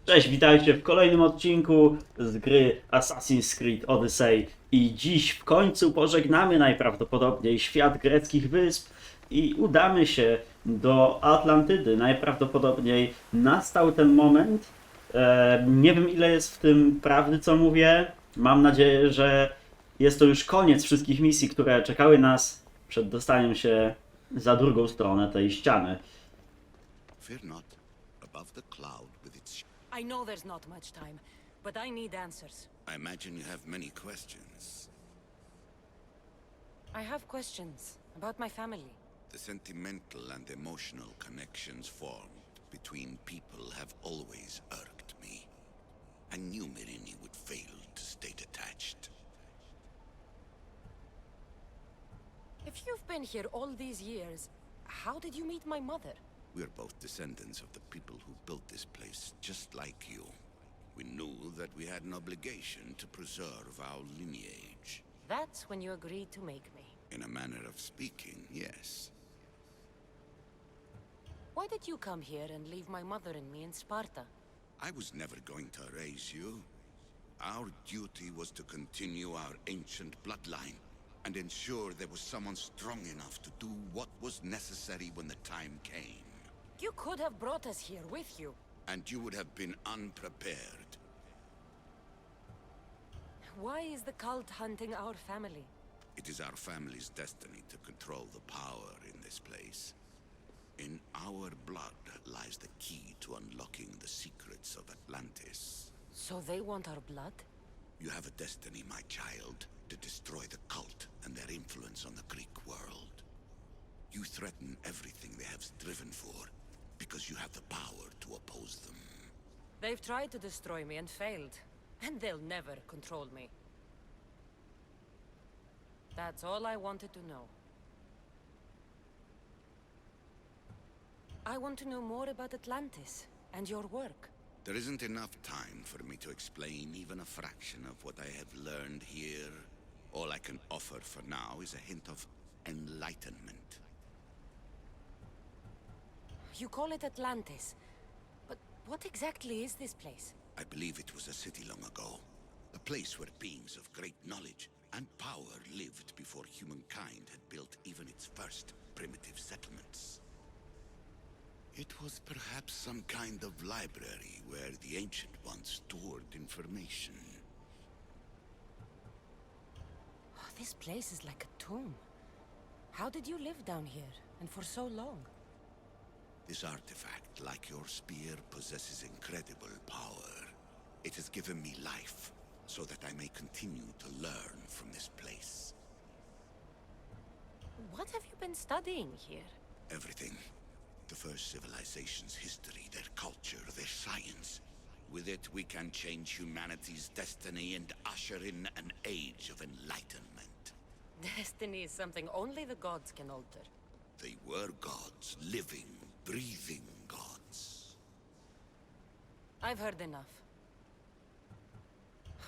Cześć, witajcie w kolejnym odcinku z gry Assasin Creed Odyssey i dziś w końcu pożegnamy najprawdopodobniej świat greckich wysp i udamy się do Atlantydy. Najprawdopodobniej nastał ten moment. Nie wiem, ile jest w tym prawdy, co mówię. Mam nadzieję, że jest to już koniec wszystkich misji, które czekały nas przed dostaniem się za drugą stronę tej ściany. Fear not. Above the cloud with its... I know there's not much time, but I need answers. I imagine you have many questions. I have questions about my family. The sentimental and emotional connections formed between people have always irked me. I knew Mirini would fail to stay detached. If you've been here all these years, how did you meet my mother? We're both descendants of the people who built this place, just like you. We knew that we had an obligation to preserve our lineage. That's when you agreed to make me. In a manner of speaking, yes. Why did you come here and leave my mother and me in Sparta? I was never going to raise you. Our duty was to continue our ancient bloodline and ensure there was someone strong enough to do what was necessary when the time came. You could have brought us here with you. And you would have been unprepared. Why is the cult hunting our family? It is our family's destiny to control the power in this place. In our blood lies the key to unlocking the secrets of Atlantis. So they want our blood? You have a destiny, my child, to destroy the cult and their influence on the Greek world. You threaten everything they have striven for, because you have the power to oppose them. They've tried to destroy me and failed, and they'll never control me. That's all I wanted to know. I want to know more about Atlantis and your work. There isn't enough time for me to explain even a fraction of what I have learned here. All I can offer for now is a hint of enlightenment. You call it Atlantis, but what exactly is this place? I believe it was a city long ago. A place where beings of great knowledge and power lived before humankind had built even its first primitive settlements. It was perhaps some kind of library where the Ancient Ones stored information. Oh, this place is like a tomb. How did you live down here, and for so long? This artifact, like your spear, possesses incredible power. It has given me life, so that I may continue to learn from this place. What have you been studying here? Everything. The first civilization's history, their culture, their science. With it, we can change humanity's destiny and usher in an age of enlightenment. Destiny is something only the gods can alter. They were gods, living, breathing gods. I've heard enough.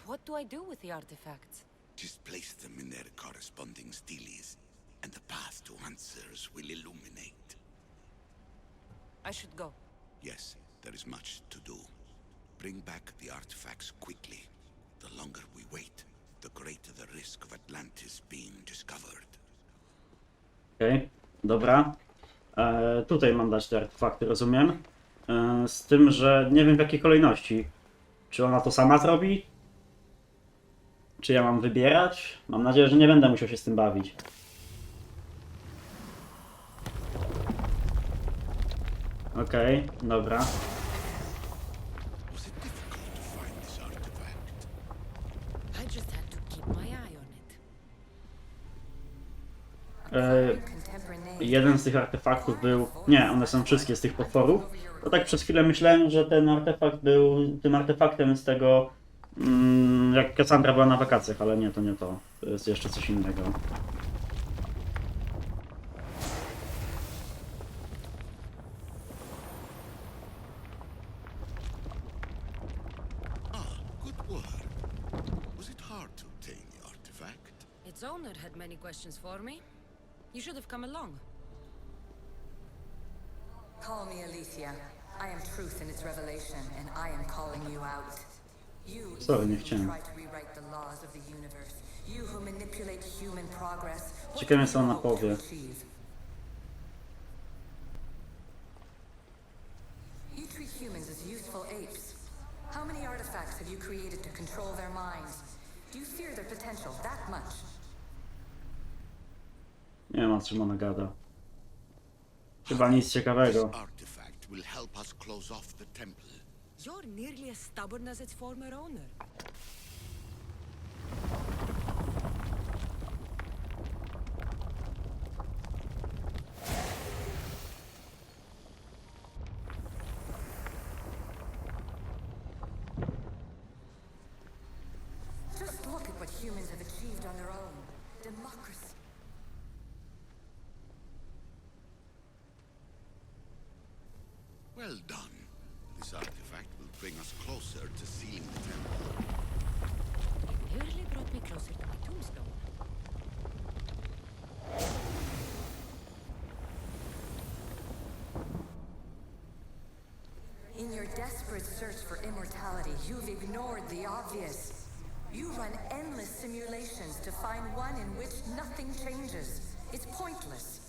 What do I do with the artifacts? Just place them in their corresponding steles, and the path to answers will illuminate. I should go. Yes, there is much to do. Bring back the artifacts quickly. The longer we wait, the greater the risk of Atlantis being discovered. Okej, dobra. Tutaj mam dać te artefakty, rozumiem. Z tym, że nie wiem w jakiej kolejności. Czy ona to sama zrobi? Czy ja mam wybierać? Mam nadzieję, że nie będę musiał się z tym bawić. Okej, dobra. Was it difficult to find this artifact? I just had to keep my eye on it. Jeden z tych artefaktów był... Nie, one są wszystkie z tych potworów. To tak przez chwilę myślałem, że ten artefakt był tym artefaktem z tego... jak Kassandra była na wakacjach, ale nie, to nie to. To jest jeszcze coś innego. Good work. Was it hard to obtain the artifact? Its owner had many questions for me. You should have come along. Call me Alicia. I am truth in its revelation, and I am calling you out. You Sorry, nie who chciałem. try to rewrite the laws of the universe. You who manipulate human progress. What Ciekawe, do co you ona hope to powie. achieve? You treat humans as useful apes. How many artifacts have you created to control their minds? Do you fear their potential that much? Nie wiem, o czym ona gada. Chyba nic ciekawego. This artifact will help us close off the temple. You're nearly as stubborn as its former owner. Just look at what humans have achieved on their own. Democracy. Well done. This artifact will bring us closer to sealing the temple. You nearly brought me closer to my tombstone. In your desperate search for immortality, you've ignored the obvious. You run endless simulations to find one in which nothing changes. It's pointless.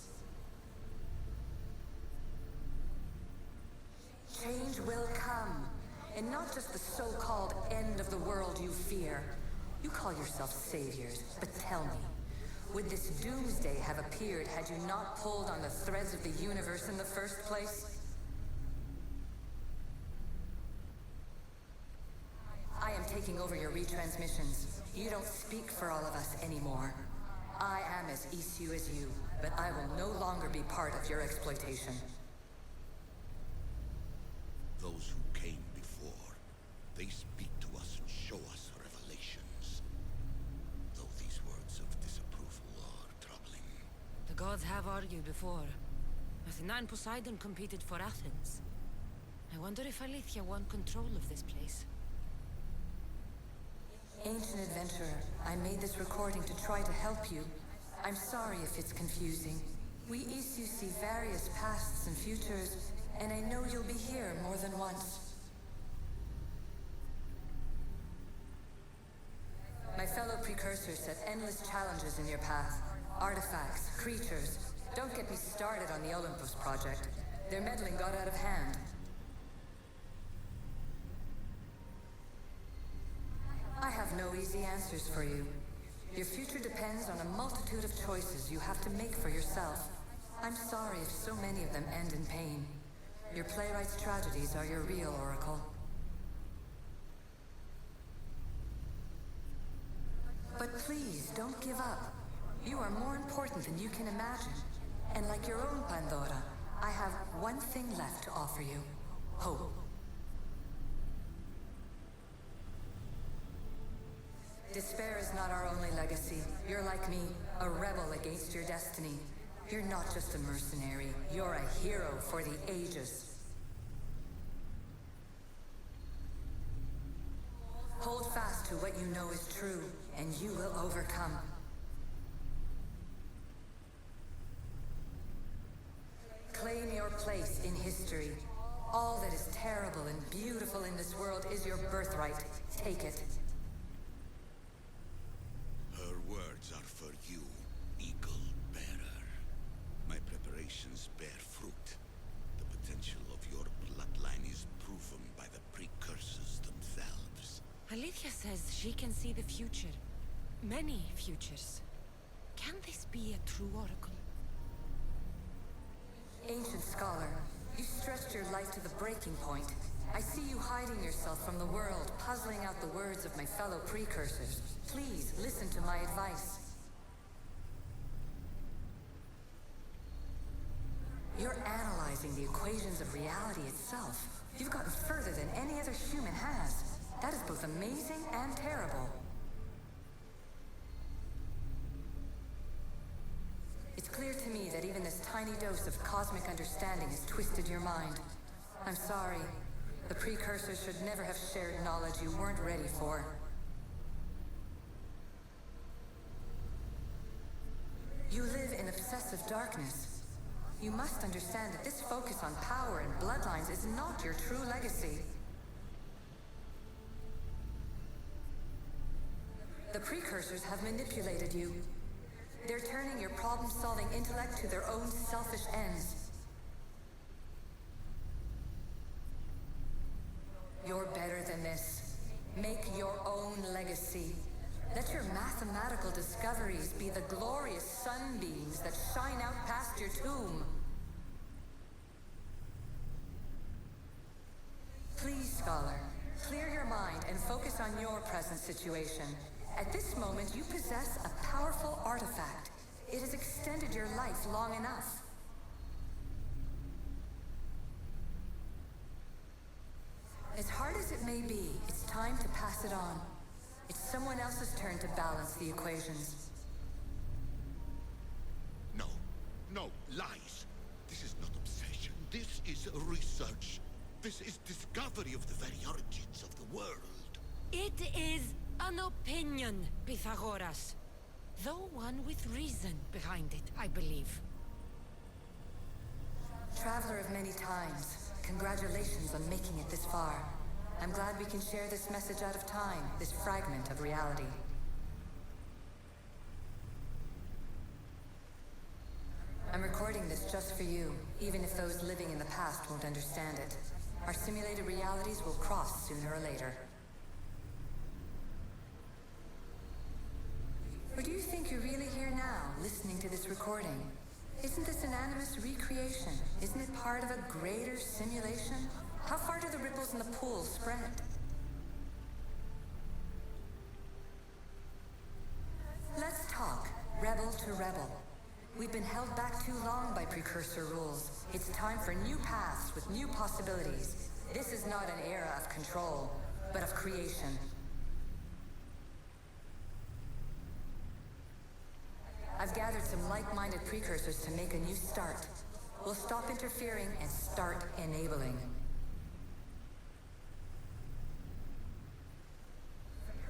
Change will come, and not just the so-called end of the world you fear. You call yourselves saviors, but tell me, would this doomsday have appeared had you not pulled on the threads of the universe in the first place? I am taking over your retransmissions. You don't speak for all of us anymore. I am as issue as you, but I will no longer be part of your exploitation. Those who came before, they speak to us and show us revelations. Though these words of disapproval are troubling. The gods have argued before. Athena and Poseidon competed for Athens. I wonder if Alethea won control of this place. Ancient adventurer, I made this recording to try to help you. I'm sorry if it's confusing. We Isu see various pasts and futures, and I know you'll be here more than once. My fellow precursors set endless challenges in your path. Artifacts, creatures. Don't get me started on the Olympus project. Their meddling got out of hand. I have no easy answers for you. Your future depends on a multitude of choices you have to make for yourself. I'm sorry if so many of them end in pain. Your playwright's tragedies are your real oracle. But please, don't give up. You are more important than you can imagine. And like your own Pandora, I have one thing left to offer you. Hope. Despair is not our only legacy. You're like me, a rebel against your destiny. You're not just a mercenary, you're a hero for the ages. Hold fast to what you know is true, and you will overcome. Claim your place in history. All that is terrible and beautiful in this world is your birthright. Take it. Her words are for you, Eagle Bearer. My preparations bear fruit. The potential of your bloodline is proven by the precursors themselves. Alethea says she can see the future. Many futures. Can this be a true oracle? Ancient scholar, you stretched your life to the breaking point. I see you hiding yourself from the world, puzzling out the words of my fellow precursors. Please, listen to my advice. You're analyzing the equations of reality itself. You've gotten further than any other human has. That is both amazing and terrible. It's clear to me that even this tiny dose of cosmic understanding has twisted your mind. I'm sorry. The precursors should never have shared knowledge you weren't ready for. You live in obsessive darkness. You must understand that this focus on power and bloodlines is not your true legacy. The precursors have manipulated you. They're turning your problem-solving intellect to their own selfish ends. You're better than this. Make your own legacy. Let your mathematical discoveries be the glorious sunbeams that shine out past your tomb. Please, Scholar, clear your mind and focus on your present situation. At this moment, you possess a powerful artifact. It has extended your life long enough. As hard as it may be, it's time to pass it on. It's someone else's turn to balance the equations. No, no, lies. This is not obsession. This is research. This is discovery of the very origins of the world. It is an opinion, Pythagoras. Though one with reason behind it, I believe. Traveler of many times, congratulations on making it this far. I'm glad we can share this message out of time, this fragment of reality. I'm recording this just for you, even if those living in the past won't understand it. Our simulated realities will cross sooner or later. Or do you think you're really here now, listening to this recording? Isn't this an animus recreation? Isn't it part of a greater simulation? How far do the ripples in the pool spread? Let's talk, rebel to rebel. We've been held back too long by precursor rules. It's time for new paths with new possibilities. This is not an era of control, but of creation. I've gathered some like-minded precursors to make a new start. We'll stop interfering and start enabling.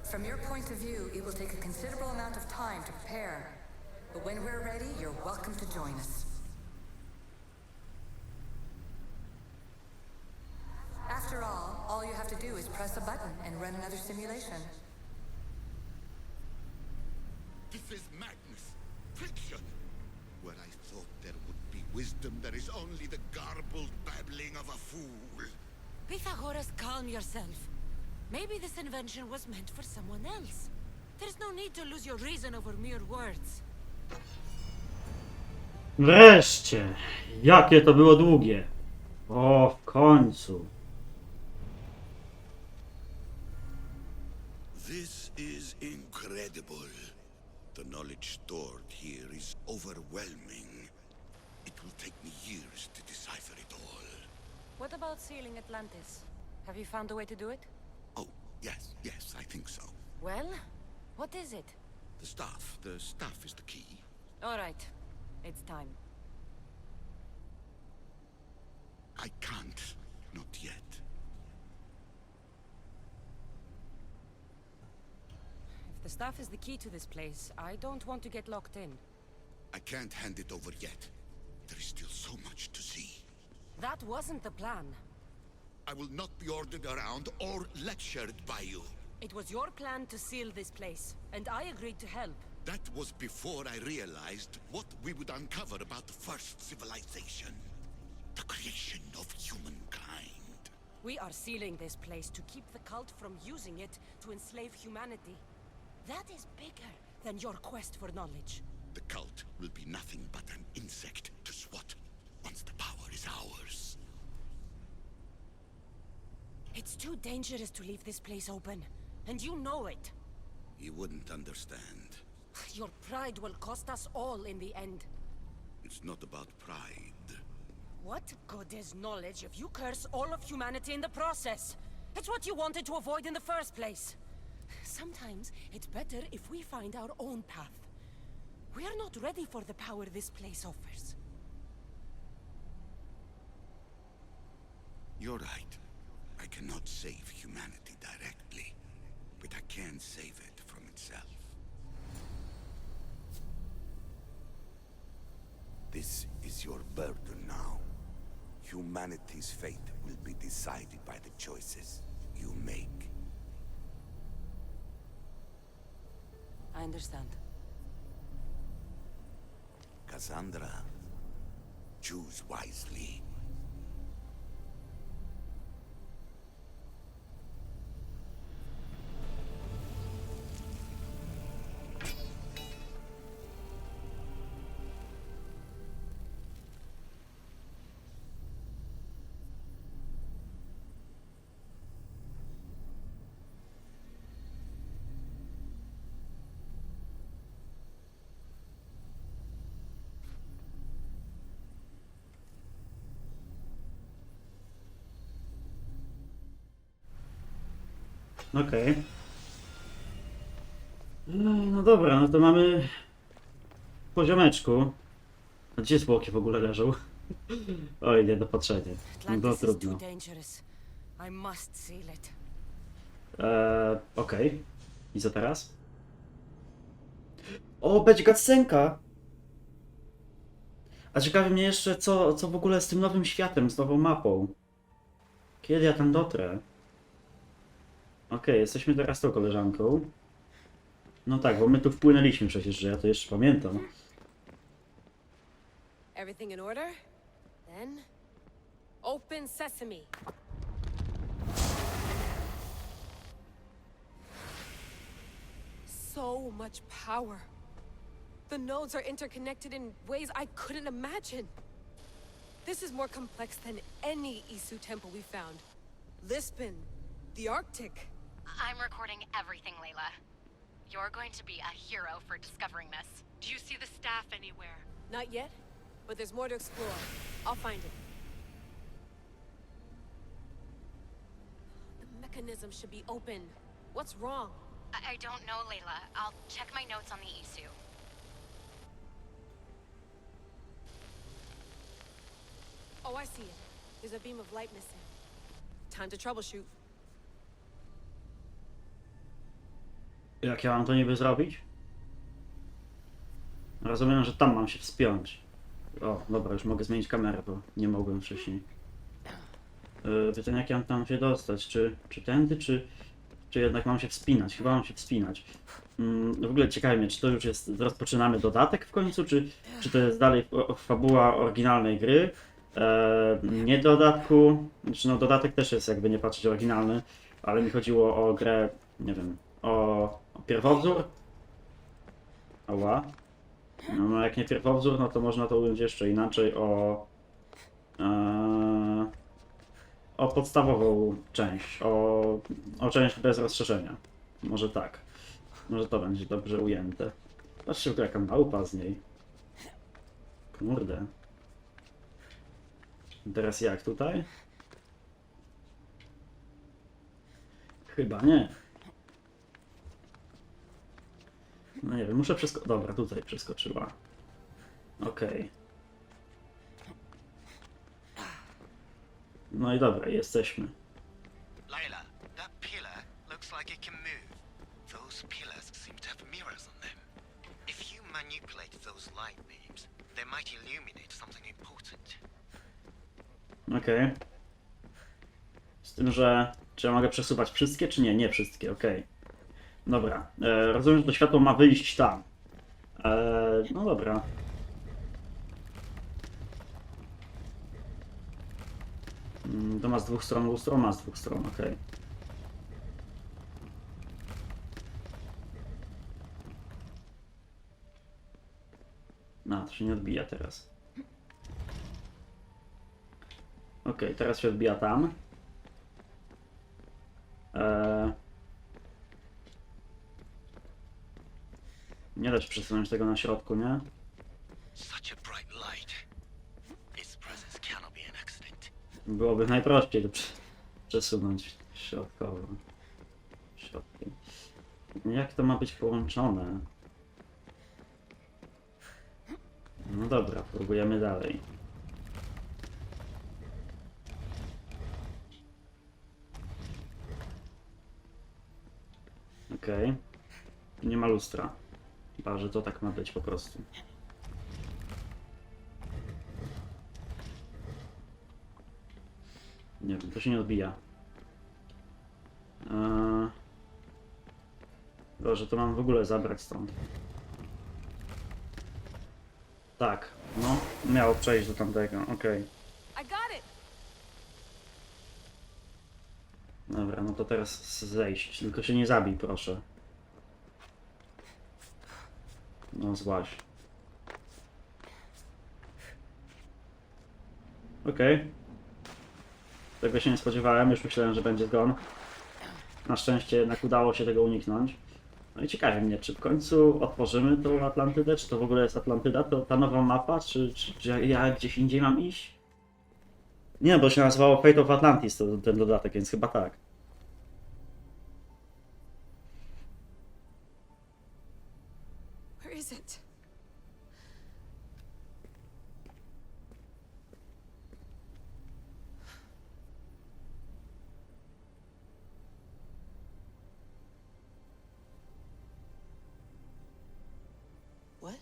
From your point of view, it will take a considerable amount of time to prepare. But when we're ready, you're welcome to join us. After all you have to do is press a button and run another simulation. This is madness. Fiction. Where I thought there would be wisdom, there is only the garbled babbling of a fool. Pythagoras, calm yourself. Maybe this invention was meant for someone else. There's no need to lose your reason over mere words. Wreszcie! Jakie to było długie! O, w końcu! This is incredible. The knowledge stored here is overwhelming. It will take me years to decipher it all. What about sealing Atlantis? Have you found a way to do it? Oh, yes, I think so. Well, what is it? The staff is the key. All right, it's time. I can't, not yet. If the staff is the key to this place, I don't want to get locked in. I can't hand it over yet. There is still so much to see. That wasn't the plan. I will not be ordered around or lectured by you. It was your plan to seal this place, and I agreed to help. That was before I realized what we would uncover about the first civilization. The creation of humankind. We are sealing this place to keep the cult from using it to enslave humanity. That is bigger than your quest for knowledge. The cult will be nothing but an insect to swat once the power is ours. It's too dangerous to leave this place open, and you know it. You wouldn't understand. Your pride will cost us all in the end. It's not about pride. What good is knowledge if you curse all of humanity in the process? It's what you wanted to avoid in the first place. Sometimes it's better if we find our own path. We are not ready for the power this place offers. You're right. I cannot save humanity directly, but I can save it from itself. This is your burden now. Humanity's fate will be decided by the choices you make. I understand. Kassandra, choose wisely. Okej. No dobra, no to mamy poziomeczku. A gdzie zwłoki w ogóle leżą? Oj, niedopatrzenie. No to Atlantis is too trudno. dangerous. I must seal it. Okej. I co teraz? O, będzie cutscenka! A ciekawi mnie jeszcze, co w ogóle z tym nowym światem, z nową mapą. Kiedy ja tam dotrę? Okej, jesteśmy teraz tą koleżanką. No tak, bo my tu wpłynęliśmy przecież, że ja to jeszcze pamiętam. Everything in order? Then open sesame. So much power. The nodes are interconnected in ways I couldn't imagine. This is more complex than any Isu temple we found. Lisbon, the Arctic. I'm recording everything, Layla. You're going to be a hero for discovering this. Do you see the staff anywhere? Not yet, but there's more to explore. I'll find it. The mechanism should be open. What's wrong? I don't know, Layla. I'll check my notes on the Isu. Oh, I see it. There's a beam of light missing. Time to troubleshoot. Jak ja mam to niby zrobić? Rozumiem, że tam mam się wspiąć. O, dobra, już mogę zmienić kamerę, bo nie mogłem wcześniej. Pytanie, jak ja mam tam się dostać? Czy tędy, czy jednak mam się wspinać? Chyba mam się wspinać. W ogóle ciekawi mnie, czy to już jest, rozpoczynamy dodatek w końcu, czy to jest dalej fabuła oryginalnej gry? Nie dodatku, znaczy no dodatek też jest jakby nie patrzeć oryginalny, ale mi chodziło o grę, nie wiem, o pierwowzór? Ała. No jak nie pierwowzór, no to można to ująć jeszcze inaczej, o podstawową część, o część bez rozszerzenia. Może tak. Może to będzie dobrze ujęte. Patrzcie, jaka małpa z niej. Kurde. Teraz jak tutaj? Chyba nie. No nie wiem, muszę przeskoczyć. Dobra, tutaj przeskoczyła. Okej. No i dobra, jesteśmy. Layla, that pillar looks like it can move. Those pillars seem to have mirrors on them. If you manipulate those light beams, they might illuminate something important. Okej. Z tym, że czy ja mogę przesuwać wszystkie, czy nie? Nie wszystkie, okej. Dobra, rozumiem, że to światło ma wyjść tam. No dobra. To ma z dwóch stron, lustro ma z dwóch stron, okej. No, to się nie odbija teraz. Okej, teraz się odbija tam. Nie da się przesunąć tego na środku, nie? Such a bright light. Its presence cannot be an accident. Byłoby najprościej to przesunąć środkowo. Środkiem. Jak to ma być połączone? No dobra, próbujemy dalej. Okej. Nie ma lustra. Chyba, że to tak ma być po prostu. Nie wiem, to się nie odbija. Boże, to mam w ogóle zabrać stąd. Tak, no, miało przejść do tamtego, okej. I got it. Dobra, no to teraz zejść, tylko się nie zabij, proszę. No, złaź. Okej. Tego się nie spodziewałem, już myślałem, że będzie zgon. Na szczęście jednak udało się tego uniknąć. No i ciekawi mnie, czy w końcu otworzymy tą Atlantydę, czy to w ogóle jest Atlantyda, to ta nowa mapa, czy ja gdzieś indziej mam iść? Nie, bo się nazywało Fate of Atlantis, to ten dodatek, więc chyba tak. Where is it? What?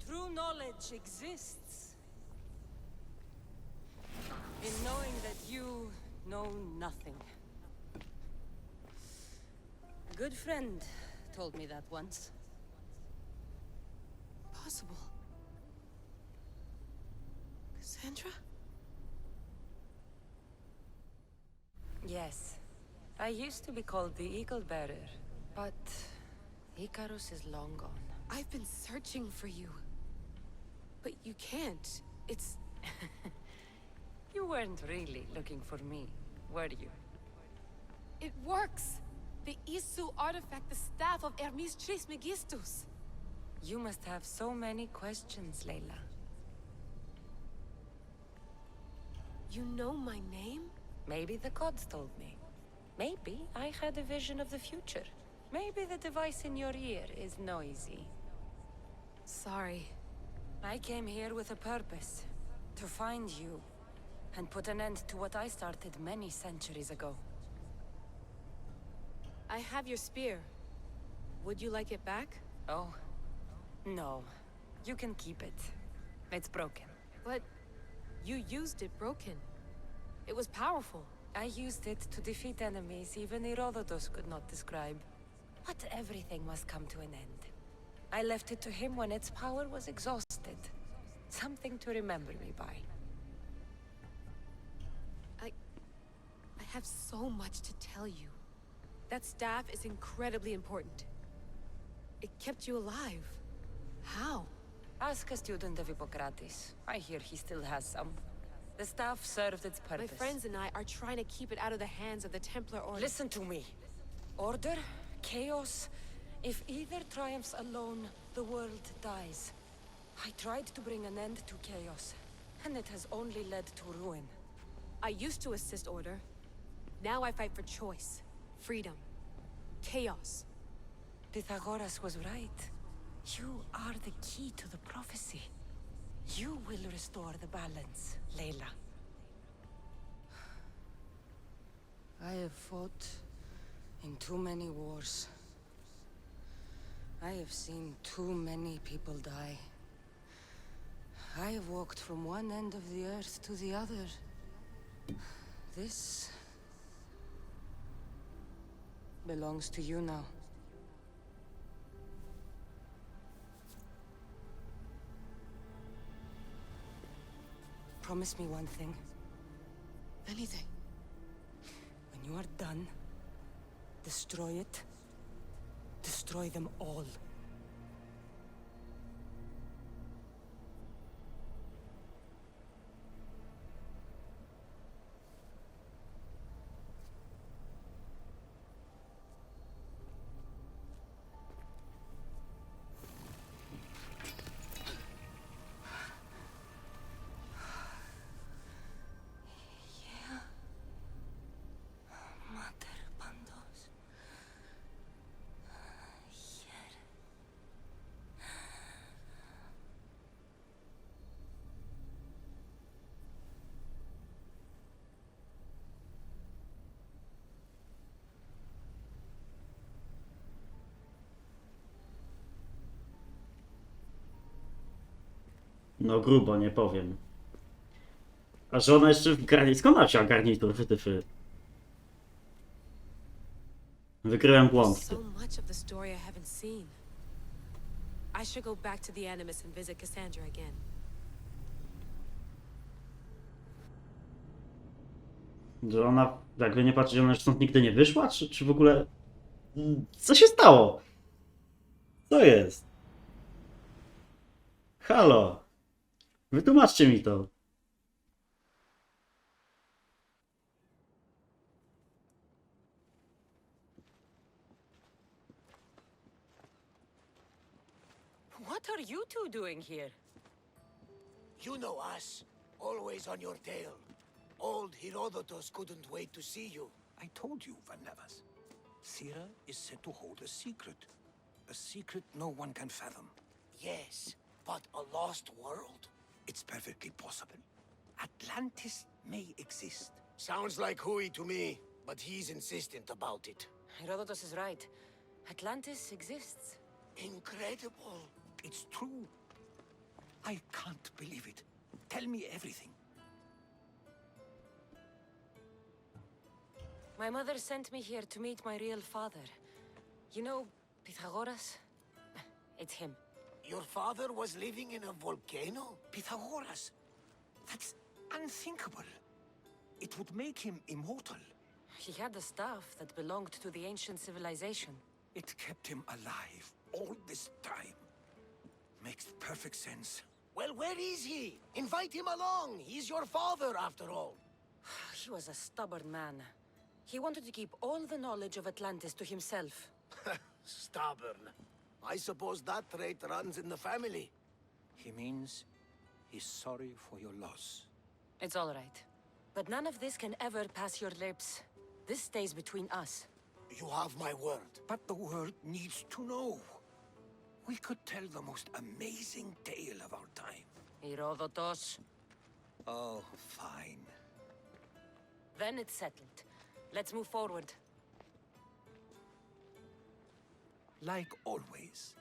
True knowledge exists in knowing that you know nothing. A good friend told me that once. Possible. Cassandra? Yes. I used to be called the Eagle Bearer, but Icarus is long gone. I've been searching for you. But you can't. It's... You weren't really looking for me, were you? It works! The Isu artifact, the staff of Hermes Trismegistus. You must have so many questions, Layla. You know my name? Maybe the gods told me. Maybe I had a vision of the future. Maybe the device in your ear is noisy. Sorry. I came here with a purpose. To find you. And put an end to what I started many centuries ago. I have your spear. Would you like it back? Oh. No. You can keep it. It's broken. But you used it broken. It was powerful. I used it to defeat enemies even Herodotus could not describe. But everything must come to an end. I left it to him when its power was exhausted. Something to remember me by. I have so much to tell you. That staff is incredibly important. It kept you alive. How? Ask a student of Hippocrates. I hear he still has some. The staff served its My purpose. friends and I are trying to keep it out of the hands of the Templar Order. Listen to me. Order, chaos. If either triumphs alone, the world dies. I tried to bring an end to chaos, and it has only led to ruin. I used to assist Order. Now I fight for choice, freedom, chaos. Pythagoras was right. You are the key to the prophecy. You will restore the balance, Layla. I have fought in too many wars. I have seen too many people die. I have walked from one end of the earth to the other. This belongs to you now. Promise me one thing. Anything. When you are done, destroy it. Destroy them all. No grubo, nie powiem. A że ona jeszcze w garnitur... Skąd ona wzięła garnitur, wytyfy? Wykryłem błąd. So much of the story I haven't seen. I should go back to the Animus and visit Kassandra again. Że ona, jakby nie patrzeć, ona już stąd nigdy nie wyszła? Czy w ogóle... Co się stało? Co jest? Halo? Wytłumaczcie mi to. What are you two doing here? You know us, always on your tail. Old Herodotus couldn't wait to see you. I told you, Van Nevers. Sira is said to hold a secret. A secret no one can fathom. Yes, but a lost world? It's perfectly possible. Atlantis may exist. Sounds like Hui to me, but he's insistent about it. Herodotus is right. Atlantis exists. Incredible. It's true. I can't believe it. Tell me everything. My mother sent me here to meet my real father. You know, Pythagoras? It's him. Your father was living in a volcano? Pythagoras. That's unthinkable. It would make him immortal. He had a staff that belonged to the ancient civilization. It kept him alive all this time. Makes perfect sense. Well, where is he? Invite him along. He's your father, after all. He was a stubborn man. He wanted to keep all the knowledge of Atlantis to himself. Stubborn. I suppose that trait runs in the family. He means he's sorry for your loss. It's all right. But none of this can ever pass your lips. This stays between us. You have my word. But the world needs to know. We could tell the most amazing tale of our time. Herodotus. Oh, fine. Then it's settled. Let's move forward. Like always.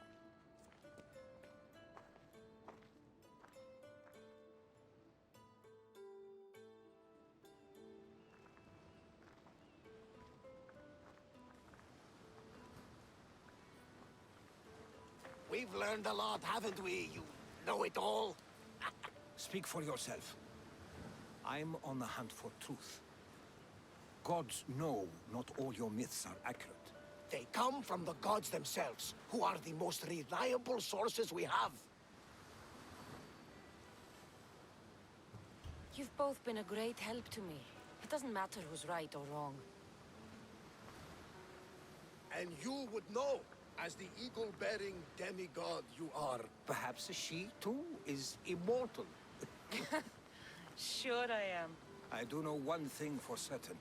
We've learned a lot, haven't we? You know it all. Speak for yourself. I'm on the hunt for truth. Gods know not all your myths are accurate. They come from the gods themselves, who are the most reliable sources we have. You've both been a great help to me. It doesn't matter who's right or wrong. And you would know, as the eagle-bearing demigod you are. Perhaps she, too, is immortal. Sure I am. I do know one thing for certain.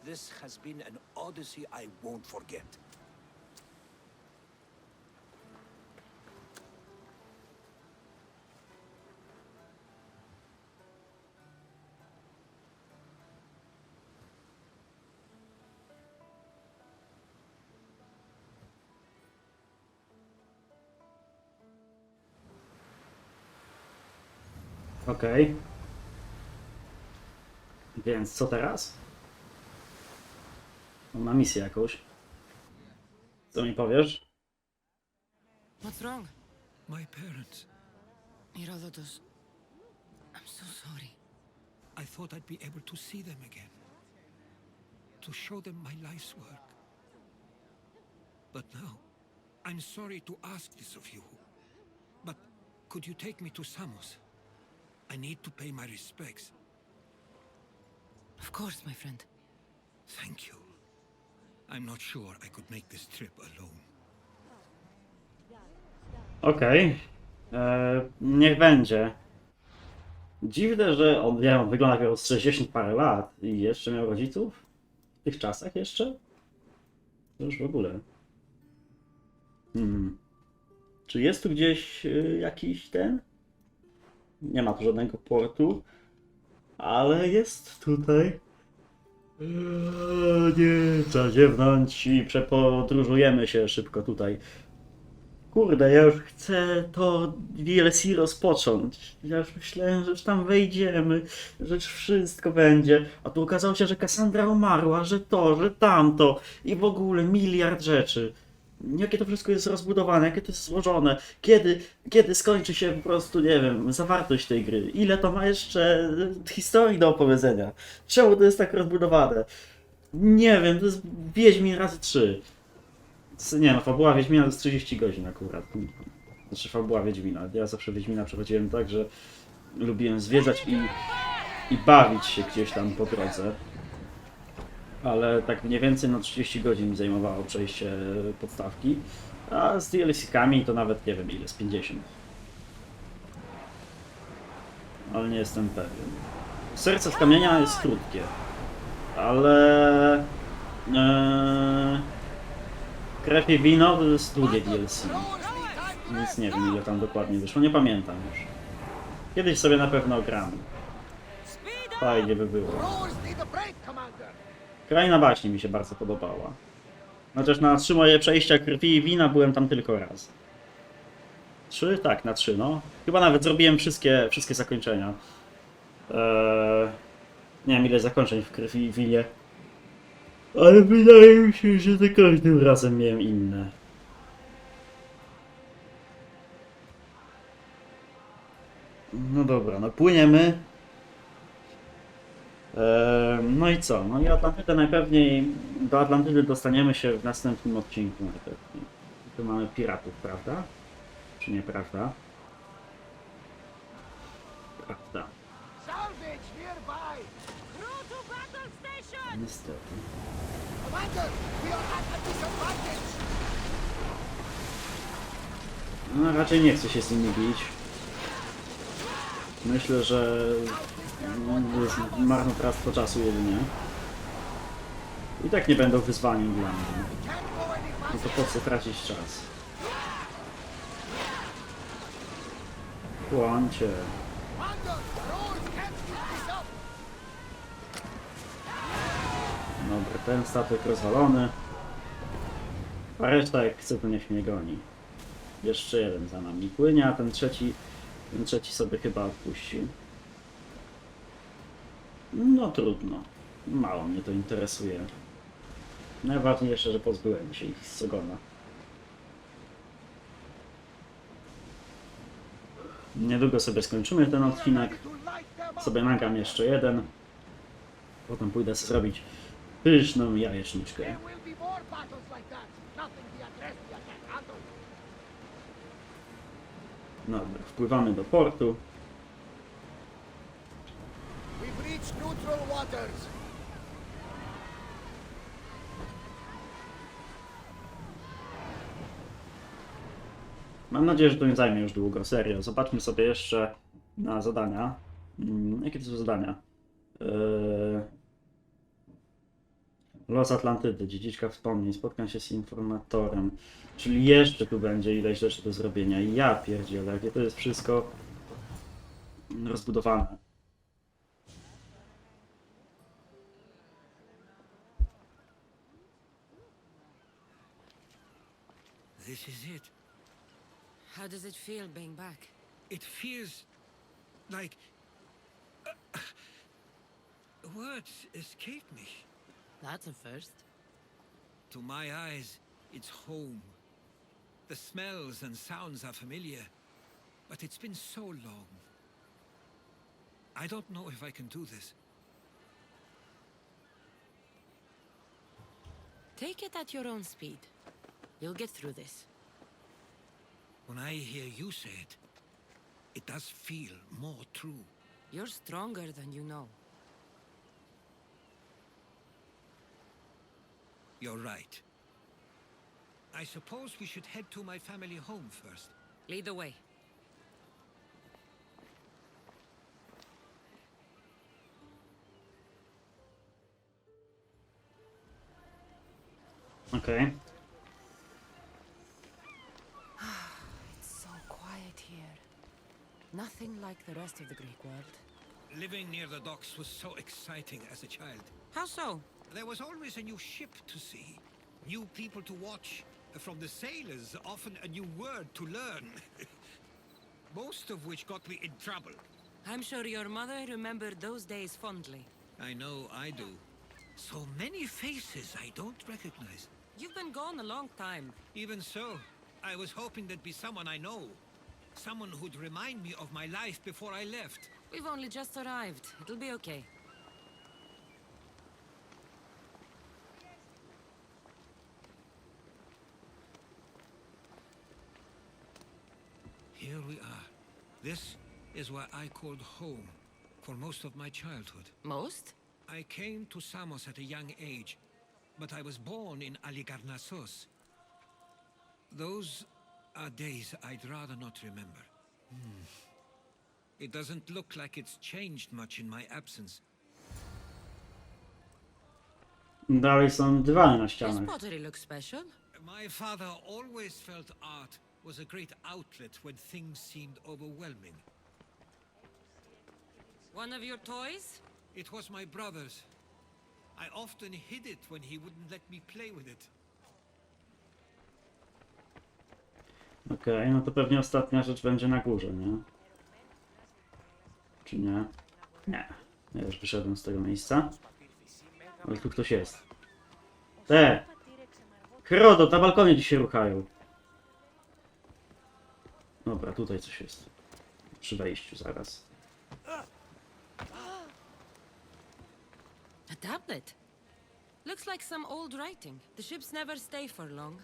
This has been an odyssey I won't forget. Okej. Więc co teraz? On ma misję jakąś. Co mi powiesz? What's wrong? My parents. Herodotus. I'm so sorry. I thought I'd be able to see them again. To show them my life's work. But now, I'm sorry to ask this of you. But could you take me to Samos? I need to pay my respects. Of course, my friend. Thank you. I'm not sure I could make this trip alone. Okej. Niech będzie. Dziwne, że on, nie wiem, wygląda jak miał z 60 parę lat i jeszcze miał rodziców? W tych czasach jeszcze? To już w ogóle. Czy jest tu gdzieś jakiś ten? Nie ma tu żadnego portu, ale jest tutaj. Nie, trzeba ziewnąć i przepodróżujemy się szybko tutaj Kurde, ja już chcę to DLC rozpocząć. Ja już myślałem, że już tam wejdziemy, że już wszystko będzie. A tu okazało się, że Kassandra umarła, że to, że tamto i w ogóle miliard rzeczy. Jakie to wszystko jest rozbudowane, jakie to jest złożone. Kiedy skończy się po prostu, nie wiem, zawartość tej gry? Ile to ma jeszcze historii do opowiedzenia? Czemu to jest tak rozbudowane? Nie wiem, to jest Wiedźmin razy 3. Nie no, fabuła Wiedźmina to jest 30 godzin akurat. Znaczy fabuła Wiedźmina. Ja zawsze Wiedźmina przechodziłem tak, że lubiłem zwiedzać i bawić się gdzieś tam po drodze. Ale tak mniej więcej no 30 godzin mi zajmowało przejście podstawki. A z DLC-kami to nawet nie wiem ile, z 50. Ale nie jestem pewien. Serce z kamienia jest krótkie. Ale... Krew i wino to jest długie DLC. Więc nie wiem ile tam dokładnie wyszło, nie pamiętam już. Kiedyś sobie na pewno gram. Fajnie by było. Kraina baśni mi się bardzo podobała. Chociaż na 3 moje przejścia krwi i wina byłem tam tylko raz. 3? Tak, na 3 no. Chyba nawet zrobiłem wszystkie zakończenia. Nie wiem ile zakończeń w krwi i winie. Ale wydaje mi się, że za każdym razem miałem inne. No dobra, no płyniemy. No i co? No i Atlantydę najpewniej... Do Atlantydy dostaniemy się w następnym odcinku najpewniej. Tu mamy piratów, prawda? Czy nie prawda? Prawda. Niestety. No raczej nie chcę się z nimi bić. Myślę, że to jest marnotrawstwo czasu jedynie. I tak nie będą wyzwaniem dla mnie. No to po co tracić czas? Kłamcie. Dobra, ten statek rozwalony. A reszta jak chce to niech mnie goni. Jeszcze jeden za nami płynie, a ten trzeci sobie chyba odpuścił. No trudno. Mało mnie to interesuje. Najważniejsze, że pozbyłem się ich z ogona. Niedługo sobie skończymy ten odcinek. Sobie nagram jeszcze jeden. Potem pójdę sobie zrobić pyszną jajeczniczkę. Dobra, wpływamy do portu. Mam nadzieję, że to nie zajmie już długo, serio. Zobaczmy sobie jeszcze na zadania. Jakie to są zadania? Los Atlantydy, dziedziczka wspomnień, spotkam się z informatorem. Czyli jeszcze tu będzie ileś rzeczy do zrobienia. Ja pierdzielę, jakie to jest wszystko rozbudowane. This is it. How does it feel being back? It feels like... words escape me. That's a first. To my eyes, it's home. The smells and sounds are familiar, but it's been so long. I don't know if I can do this. Take it at your own speed. You'll get through this. When I hear you say it, it does feel more true. You're stronger than you know. You're right. I suppose we should head to my family home first. Lead the way. Okay. It's so quiet here. Nothing like the rest of the Greek world. Living near the docks was so exciting as a child. How so? There was always a new ship to see, new people to watch, From the sailors, often a new word to learn. Most of which got me in trouble. I'm sure your mother remembered those days fondly. I know I do. So many faces I don't recognize. You've been gone a long time. Even so, I was hoping there'd be someone I know. Someone who'd remind me of my life before I left. We've only just arrived. It'll be okay. Here we are. This is what I called home for most of my childhood. Most? I came to Samos at a young age, but I was born in Aligarnassos. Those are days I'd rather not remember. It doesn't look like it's changed much in my absence. Dalej są dywany na This ścianach. pottery looks special. My father always felt art was a great outlet when things seemed overwhelming. One of your toys? It was my brother's. I often hid it when he wouldn't let me play with it. Okej, no to pewnie ostatnia rzecz będzie na górze, nie? Czy nie? Nie. Ja już wyszedłem z tego miejsca. Ale tu ktoś jest. Chrodo, na balkonie ci się ruchają. Dobra, tutaj coś jest. Przy wejściu zaraz. A tablet. Looks like some old writing. The ships never stay for long.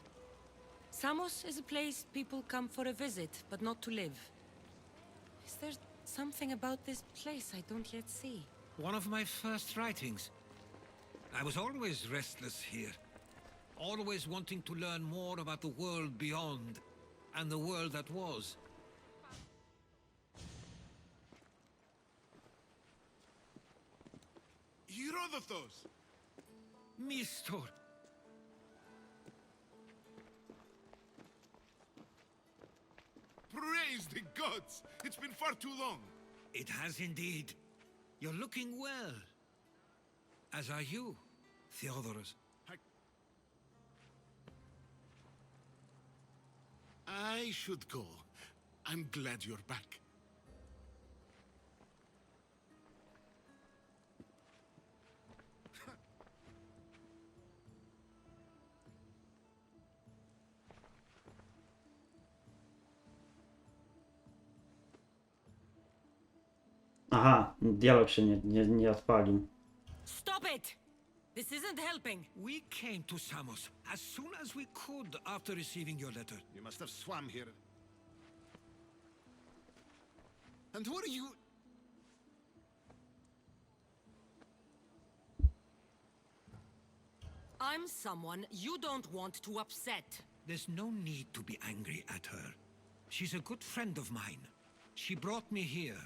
Samos is a place people come for a visit, but not to live. Is there something about this place I don't yet see? One of my first writings. I was always restless here. Always wanting to learn more about the world beyond and the world that was. Herodotus! Mistor! Praise the gods! It's been far too long. It has indeed. You're looking well. As are you, Theodorus. I should go. I'm glad you're back. Aha, dialog się nie odpalił. Stop it! This isn't helping. We came to Samos as soon as we could after receiving your letter. You must have swam here. And who are you? I'm someone you don't want to upset. There's no need to be angry at her. She's a good friend of mine. She brought me here.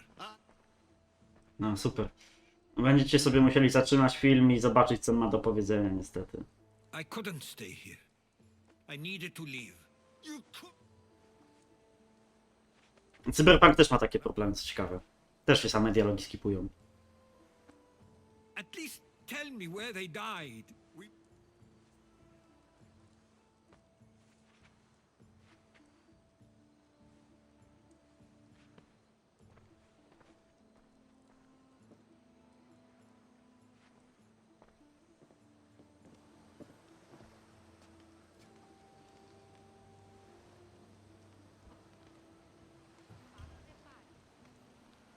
No super. Będziecie sobie musieli zatrzymać film i zobaczyć, co ma do powiedzenia, niestety. I couldn't stay here. I needed to leave. Cyberpunk też ma takie problemy, co ciekawe. Też się same dialogi skipują. At least tell me where they died.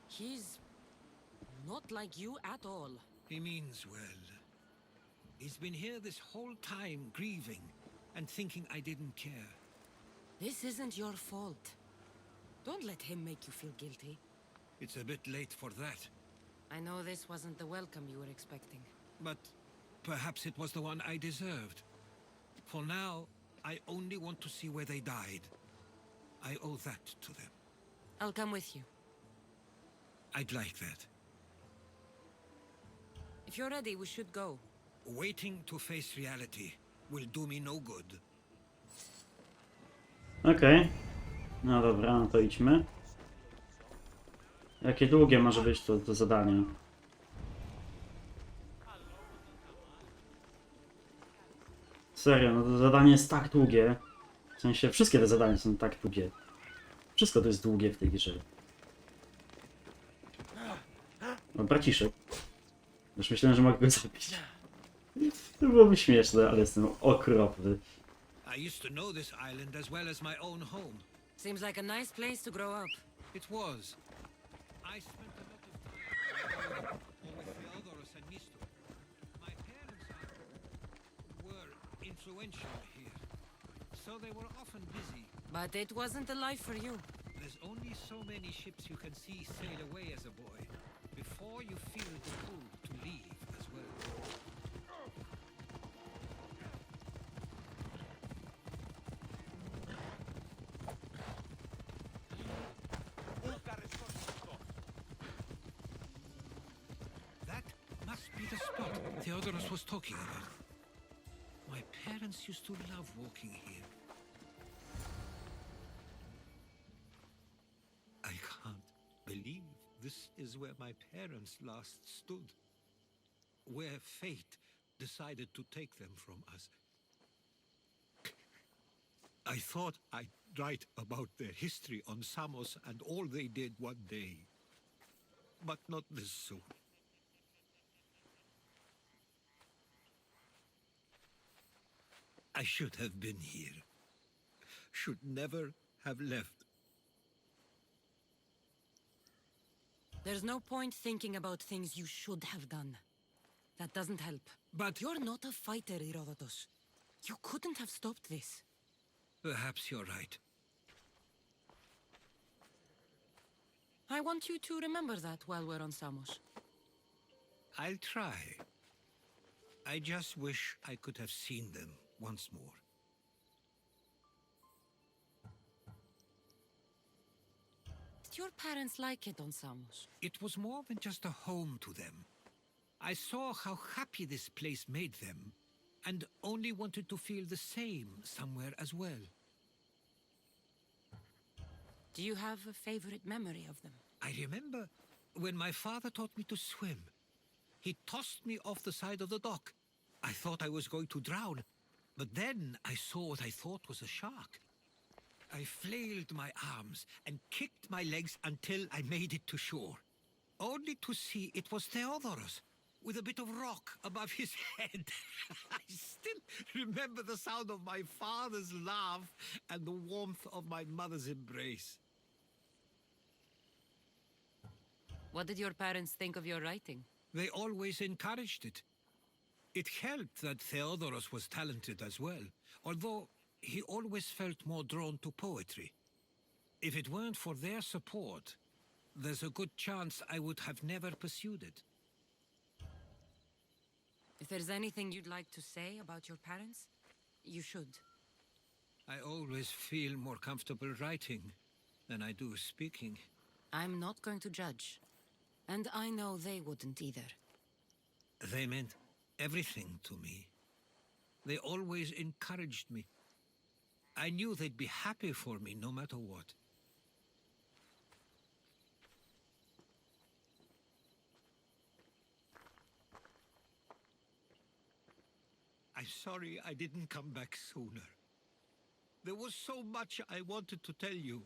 He's not like you at all. He means well. He's been here this whole time grieving and thinking I didn't care. This isn't your fault. Don't let him make you feel guilty. It's a bit late for that, I know this wasn't the welcome you were expecting. but perhaps it was the one I deserved. For now, I only want to see where they died. I owe that to them. I'll come with you. I'd like that. If you're ready, we should go. Waiting to face reality will do me no good. Okej. No dobra, no to idźmy. Jakie długie może być to zadanie? Serio, no to zadanie jest tak długie. W sensie, wszystkie te zadania są tak długie. Wszystko to jest długie w tej grze. O, braciszek. Już myślałem, że mogę go zabić. To byłoby śmieszne, ale jestem okropny. I used to know this island as well as my own home. Seems like a nice place to grow up. It was. I spent a lot of time with Theodoros and Misto. My parents were influential here, so they were often busy. But it wasn't the life for you. There's only so many ships you can see sail away as a boy before you feel the pull to leave as well. That must be the spot Theodoros was talking about. My parents used to love walking here. I can't believe this is where my parents last stood. Where fate decided to take them from us. I thought I'd write about their history on Samos and all they did one day. But not this soon. I should have been here. Should never have left. There's no point thinking about things you should have done. That doesn't help. But You're not a fighter, Herodotus. You couldn't have stopped this. perhaps you're right. I want you to remember that while we're on Samos. I'll try. I just wish I could have seen them once more. Did your parents like it on Samos? It was more than just a home to them. I saw how happy this place made them, and only wanted to feel the same somewhere as well. Do you have a favorite memory of them? I remember when my father taught me to swim. He tossed me off the side of the dock. I thought I was going to drown, but then I saw what I thought was a shark. I flailed my arms and kicked my legs until I made it to shore, only to see it was Theodoros, with a bit of rock above his head. I still remember the sound of my father's laugh and the warmth of my mother's embrace. What did your parents think of your writing? They always encouraged it. It helped that Theodoros was talented as well, although he always felt more drawn to poetry. If it weren't for their support, there's a good chance I would have never pursued it. If there's anything you'd like to say about your parents, you should. I always feel more comfortable writing than I do speaking. I'm not going to judge. And I know they wouldn't either. They meant everything to me. They always encouraged me. I knew they'd be happy for me no matter what. I'm sorry I didn't come back sooner. There was so much I wanted to tell you,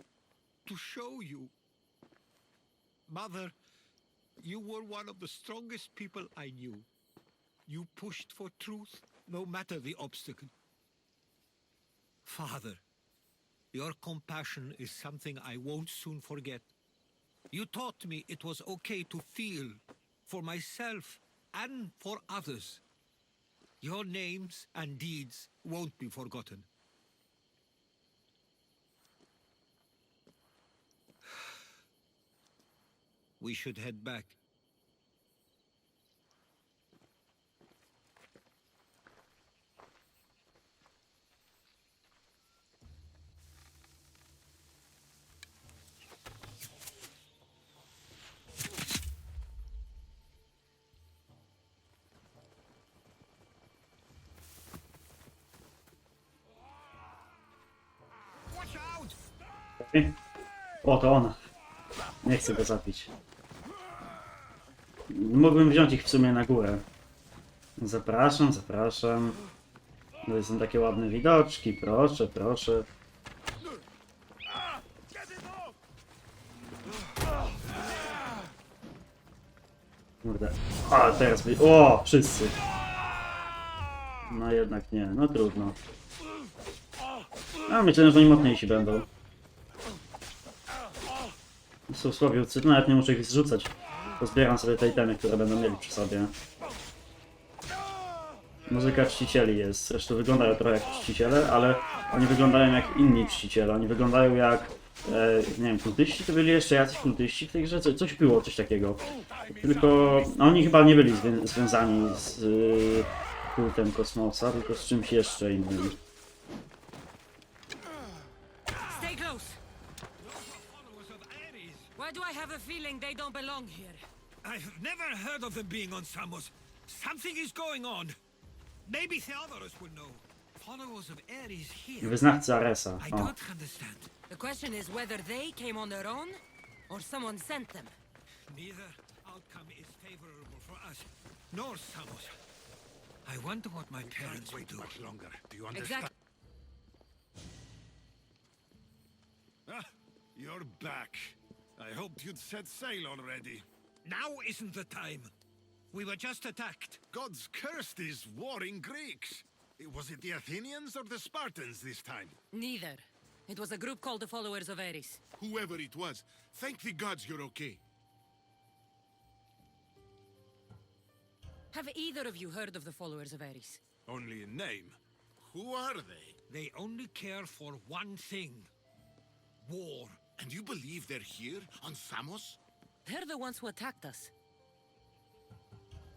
to show you. Mother, you were one of the strongest people I knew. You pushed for truth, no matter the obstacle. Father, your compassion is something I won't soon forget. You taught me it was okay to feel, for myself and for others. Your names and deeds won't be forgotten. We should head back. Watch out! O, to ona. Nie chcę go zabić. Mógłbym wziąć ich w sumie na górę. Zapraszam, zapraszam. To są takie ładne widoczki, proszę, proszę. Kurde. A, teraz by... O, wszyscy. No jednak nie, no trudno. A myślę, że oni mocniejsi będą. Są słabiutcy, nawet nie muszę ich zrzucać. Pozbieram sobie te itemy, które będą mieli przy sobie. Muzyka czcicieli jest, zresztą wyglądają trochę jak czciciele, ale oni wyglądają jak inni czciciele. Oni wyglądają jak, nie wiem, kultyści to byli jeszcze jacyś kultyści w tej grze? Coś było, coś takiego. Tylko oni chyba nie byli związani z kultem kosmosa, tylko z czymś jeszcze innym. Stay close. Why do I have a feeling they don't belong here? I've never heard of them being on Samos. Something is going on. Maybe Theodorus will know. Followers of Ares here. Wyznawcy Aresa. I O. don't understand. The question is whether they came on their own or someone sent them. Neither outcome is favorable for us, nor Samos. I wonder what my parents will do. Much longer. Do you understand? Exactly. Ah, you're back. I hoped you'd set sail already. Now isn't the time. We were just attacked. God's cursed these warring Greeks. Was it the Athenians or the Spartans this time? Neither. It was a group called the Followers of Ares. Whoever it was, thank the gods you're okay. Have either of you heard of the Followers of Ares? Only in name. Who are they? They only care for one thing. War. And you believe they're here, on Samos? They're the ones who attacked us.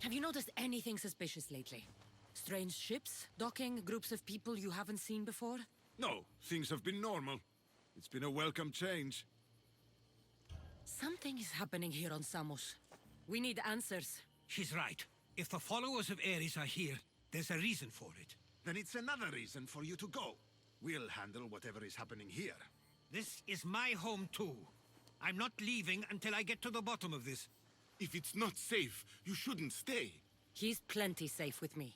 Have you noticed anything suspicious lately? Strange ships, docking, groups of people you haven't seen before? No, things have been normal. It's been a welcome change. Something is happening here on Samos. We need answers. She's right. If the followers of Ares are here, there's a reason for it. Then it's another reason for you to go. We'll handle whatever is happening here. This is my home too. I'm not leaving until I get to the bottom of this. If it's not safe, you shouldn't stay. He's plenty safe with me.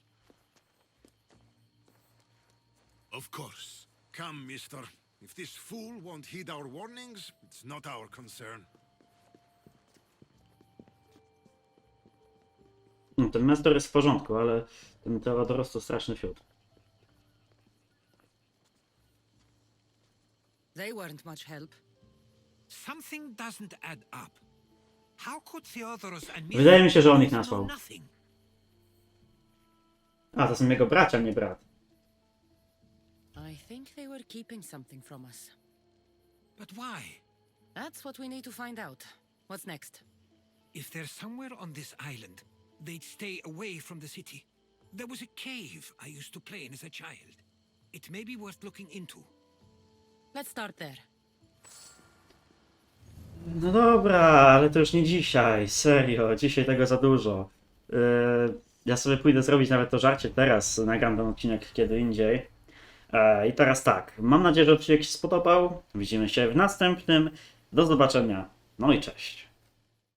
Of course. Come, mister. If this fool won't heed our warnings, it's not our concern. No, ten Mestor jest w porządku, ale ten Theodoros to straszny fiut. They weren't much help. Something doesn't add up. How could Theodorus and Wydaje mi się, że on ich know nasłał. nothing? A, to są jego bracia, nie brat. I think they were keeping something from us. But why? That's what we need to find out. What's next? If they're somewhere on this island, they'd stay away from the city. There was a cave I used to play in as a child. It may be worth looking into. Let's start there. No dobra, ale to już nie dzisiaj, serio, dzisiaj tego za dużo. Ja sobie pójdę zrobić nawet to żarcie teraz, nagram ten odcinek kiedy indziej. I teraz tak, mam nadzieję, że odcinek się spodobał. Widzimy się w następnym. Do zobaczenia, no i cześć.